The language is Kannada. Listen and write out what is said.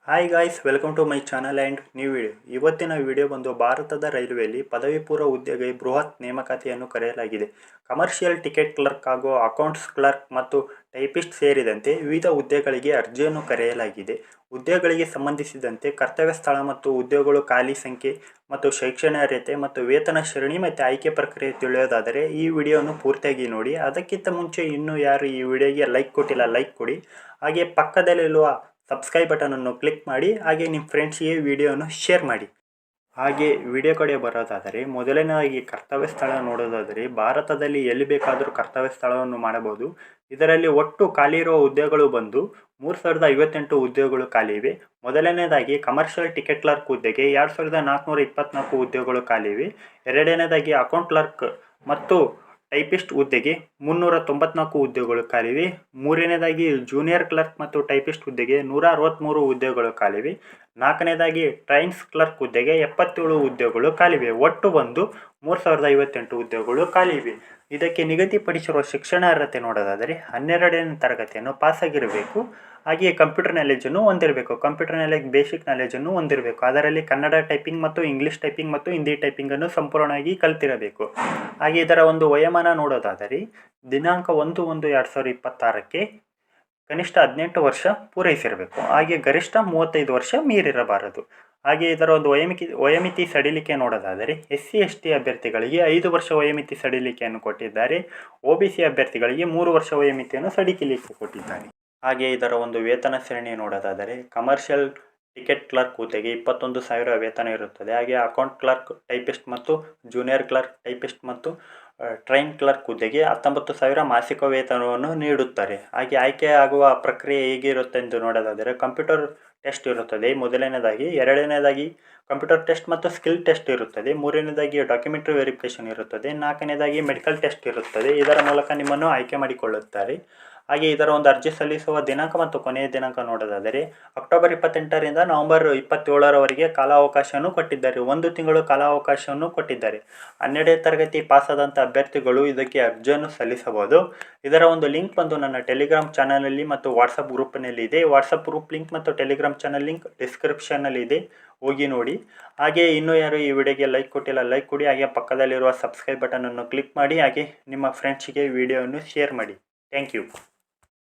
Hi guys, welcome to my channel and new video. ಇವತ್ತಿನ ವಿಡಿಯೋ ಬಂದು ಭಾರತದ ರೈಲ್ವೆಯಲ್ಲಿ ಪದವಿ ಪೂರ್ವ ಹುದ್ದೆಗೆ ಬೃಹತ್ ನೇಮಕಾತಿಯನ್ನು ಕರೆಯಲಾಗಿದೆ. ಕಮರ್ಷಿಯಲ್ ಟಿಕೆಟ್ ಕ್ಲರ್ಕ್ ಹಾಗೂ ಅಕೌಂಟ್ಸ್ ಕ್ಲರ್ಕ್ ಮತ್ತು ಟೈಪಿಸ್ಟ್ ಸೇರಿದಂತೆ ವಿವಿಧ ಹುದ್ದೆಗಳಿಗೆ ಅರ್ಜಿಯನ್ನು ಕರೆಯಲಾಗಿದೆ. ಹುದ್ದೆಗಳಿಗೆ ಸಂಬಂಧಿಸಿದಂತೆ ಕರ್ತವ್ಯ ಸ್ಥಳ ಮತ್ತು ಉದ್ಯೋಗಗಳು, ಖಾಲಿ ಸಂಖ್ಯೆ ಮತ್ತು ಶೈಕ್ಷಣಿಕ ಮತ್ತು ವೇತನ ಶ್ರೇಣಿ ಮತ್ತು ಆಯ್ಕೆ ಪ್ರಕ್ರಿಯೆ ತಿಳಿಯೋದಾದರೆ ಈ ವಿಡಿಯೋವನ್ನು ಪೂರ್ತಿಯಾಗಿ ನೋಡಿ. ಅದಕ್ಕಿಂತ ಮುಂಚೆ ಇನ್ನೂ ಯಾರು ಈ ವಿಡಿಯೋಗೆ ಲೈಕ್ ಕೊಟ್ಟಿಲ್ಲ, ಲೈಕ್ ಕೊಡಿ. ಹಾಗೆ ಪಕ್ಕದಲ್ಲಿರುವ ಸಬ್ಸ್ಕ್ರೈಬ್ ಬಟನನ್ನು ಕ್ಲಿಕ್ ಮಾಡಿ. ಹಾಗೆ ನಿಮ್ಮ ಫ್ರೆಂಡ್ಸ್ಗೆ ವಿಡಿಯೋವನ್ನು ಶೇರ್ ಮಾಡಿ. ಹಾಗೆ ವಿಡಿಯೋ ಕಡೆ ಬರೋದಾದರೆ ಮೊದಲನೇದಾಗಿ ಕರ್ತವ್ಯ ಸ್ಥಳ ನೋಡೋದಾದರೆ ಭಾರತದಲ್ಲಿ ಎಲ್ಲಿ ಬೇಕಾದರೂ ಕರ್ತವ್ಯ ಸ್ಥಳವನ್ನು ಮಾಡಬಹುದು. ಇದರಲ್ಲಿ ಒಟ್ಟು ಖಾಲಿ ಇರುವ ಹುದ್ದೆಗಳು ಬಂದು 3058 ಹುದ್ದೆಗಳು ಖಾಲಿ ಇವೆ. ಮೊದಲನೇದಾಗಿ ಕಮರ್ಷಿಯಲ್ ಟಿಕೆಟ್ ಕ್ಲರ್ಕ್ ಹುದ್ದೆಗೆ 2424 ಹುದ್ದೆಗಳು ಖಾಲಿ ಇವೆ. ಎರಡನೇದಾಗಿ ಅಕೌಂಟ್ ಕ್ಲರ್ಕ್ ಮತ್ತು ಟೈಪಿಸ್ಟ್ ಹುದ್ದೆಗೆ 394 ಹುದ್ದೆಗಳು ಖಾಲಿವೆ. ಮೂರನೇದಾಗಿ ಜೂನಿಯರ್ ಕ್ಲರ್ಕ್ ಮತ್ತು ಟೈಪಿಸ್ಟ್ ಹುದ್ದೆಗೆ 163 ಹುದ್ದೆಗಳು ಖಾಲಿವೆ. ನಾಲ್ಕನೇದಾಗಿ ಟ್ರೈನ್ಸ್ ಕ್ಲರ್ಕ್ ಹುದ್ದೆಗೆ 77 ಹುದ್ದೆಗಳು ಖಾಲಿವೆ. ಒಟ್ಟು ಬಂದು 3058 ಹುದ್ದೆಗಳು ಖಾಲಿವೆ. ಇದಕ್ಕೆ ನಿಗದಿಪಡಿಸಿರುವ ಶಿಕ್ಷಣ ಅರ್ಹತೆ ನೋಡೋದಾದರೆ 12ನೇ ತರಗತಿಯನ್ನು ಪಾಸಾಗಿರಬೇಕು. ಹಾಗೆಯೇ ಕಂಪ್ಯೂಟರ್ ನಾಲೆಜನ್ನು ಹೊಂದಿರಬೇಕು. ಕಂಪ್ಯೂಟರ್ ನಾಲೆಜ್ ಬೇಸಿಕ್ ನಾಲೆಜನ್ನು ಹೊಂದಿರಬೇಕು. ಅದರಲ್ಲಿ ಕನ್ನಡ ಟೈಪಿಂಗ್ ಮತ್ತು ಇಂಗ್ಲೀಷ್ ಟೈಪಿಂಗ್ ಮತ್ತು ಹಿಂದಿ ಟೈಪಿಂಗನ್ನು ಸಂಪೂರ್ಣವಾಗಿ ಕಲಿತಿರಬೇಕು. ಹಾಗೆ ಇದರ ಒಂದು ವಯೋಮಾನ ನೋಡೋದಾದರೆ ದಿನಾಂಕ 1/1/2026ಕ್ಕೆ ಕನಿಷ್ಠ 18 ವರ್ಷ ಪೂರೈಸಿರಬೇಕು. ಹಾಗೆ ಗರಿಷ್ಠ 35 ವರ್ಷ ಮೀರಿರಬಾರದು. ಹಾಗೆ ಇದರ ಒಂದು ವಯೋಮಿತಿ ಸಡಿಲಿಕೆ ನೋಡೋದಾದರೆ SC/ST ಅಭ್ಯರ್ಥಿಗಳಿಗೆ 5 ವರ್ಷ ವಯೋಮಿತಿ ಸಡಿಲಿಕೆಯನ್ನು ಕೊಟ್ಟಿದ್ದಾರೆ. OBC ಅಭ್ಯರ್ಥಿಗಳಿಗೆ 3 ವರ್ಷ ವಯೋಮಿತಿಯನ್ನು ಸಡಿಲಿಕೆ ಕೊಟ್ಟಿದ್ದಾರೆ. ಹಾಗೆ ಇದರ ಒಂದು ವೇತನ ಶ್ರೇಣಿ ನೋಡೋದಾದರೆ ಕಮರ್ಷಿಯಲ್ ಟಿಕೆಟ್ ಕ್ಲರ್ಕ್ ಹುದ್ದೆಗೆ 21,000 ವೇತನ ಇರುತ್ತದೆ. ಹಾಗೆ ಅಕೌಂಟ್ ಕ್ಲರ್ಕ್, ಟೈಪಿಸ್ಟ್ ಮತ್ತು ಜೂನಿಯರ್ ಕ್ಲರ್ಕ್, ಟೈಪಿಸ್ಟ್ ಮತ್ತು ಟ್ರೈನ್ ಕ್ಲರ್ಕ್ ಹುದ್ದೆಗೆ 19,000 ಮಾಸಿಕ ವೇತನವನ್ನು ನೀಡುತ್ತಾರೆ. ಹಾಗೆ ಆಯ್ಕೆ ಆಗುವ ಪ್ರಕ್ರಿಯೆ ಹೇಗಿರುತ್ತೆ ಎಂದು ನೋಡೋದಾದರೆ ಕಂಪ್ಯೂಟರ್ ಟೆಸ್ಟ್ ಇರುತ್ತದೆ ಮೊದಲನೇದಾಗಿ. ಎರಡನೇದಾಗಿ ಕಂಪ್ಯೂಟರ್ ಟೆಸ್ಟ್ ಮತ್ತು ಸ್ಕಿಲ್ ಟೆಸ್ಟ್ ಇರುತ್ತದೆ. ಮೂರನೇದಾಗಿ ಡಾಕ್ಯುಮೆಂಟ್ರಿ ವೆರಿಫಿಕೇಷನ್ ಇರುತ್ತದೆ. ನಾಲ್ಕನೇದಾಗಿ ಮೆಡಿಕಲ್ ಟೆಸ್ಟ್ ಇರುತ್ತದೆ. ಇದರ ಮೂಲಕ ನಿಮ್ಮನ್ನು ಆಯ್ಕೆ ಮಾಡಿಕೊಳ್ಳುತ್ತಾರೆ. ಹಾಗೆ ಇದರ ಒಂದು ಅರ್ಜಿ ಸಲ್ಲಿಸುವ ದಿನಾಂಕ ಮತ್ತು ಕೊನೆಯ ದಿನಾಂಕ ನೋಡೋದಾದರೆ ಅಕ್ಟೋಬರ್ 28ರಿಂದ ನವೆಂಬರ್ 27ರವರೆಗೆ ಕಾಲಾವಕಾಶವನ್ನು ಕೊಟ್ಟಿದ್ದಾರೆ. 1 ತಿಂಗಳು ಕಾಲಾವಕಾಶವನ್ನು ಕೊಟ್ಟಿದ್ದಾರೆ. 12ನೇ ತರಗತಿ ಪಾಸಾದಂಥ ಅಭ್ಯರ್ಥಿಗಳು ಇದಕ್ಕೆ ಅರ್ಜಿಯನ್ನು ಸಲ್ಲಿಸಬಹುದು. ಇದರ ಒಂದು ಲಿಂಕ್ ಬಂದು ನನ್ನ ಟೆಲಿಗ್ರಾಮ್ ಚಾನಲಲ್ಲಿ ಮತ್ತು ವಾಟ್ಸಪ್ ಗ್ರೂಪ್ನಲ್ಲಿ ಇದೆ. ವಾಟ್ಸಪ್ ಗ್ರೂಪ್ ಲಿಂಕ್ ಮತ್ತು ಟೆಲಿಗ್ರಾಮ್ ಚಾನಲ್ ಲಿಂಕ್ ಡಿಸ್ಕ್ರಿಪ್ಷನ್ನಲ್ಲಿ ಇದೆ, ಹೋಗಿ ನೋಡಿ. ಹಾಗೆ ಇನ್ನೂ ಯಾರು ಈ ವಿಡಿಯೋಗೆ ಲೈಕ್ ಕೊಟ್ಟಿಲ್ಲ, ಲೈಕ್ ಕೊಡಿ. ಹಾಗೆ ಪಕ್ಕದಲ್ಲಿರುವ ಸಬ್ಸ್ಕ್ರೈಬ್ ಬಟನನ್ನು ಕ್ಲಿಕ್ ಮಾಡಿ. ಹಾಗೆ ನಿಮ್ಮ ಫ್ರೆಂಡ್ಸ್ಗೆ ವಿಡಿಯೋವನ್ನು ಶೇರ್ ಮಾಡಿ. Thank you.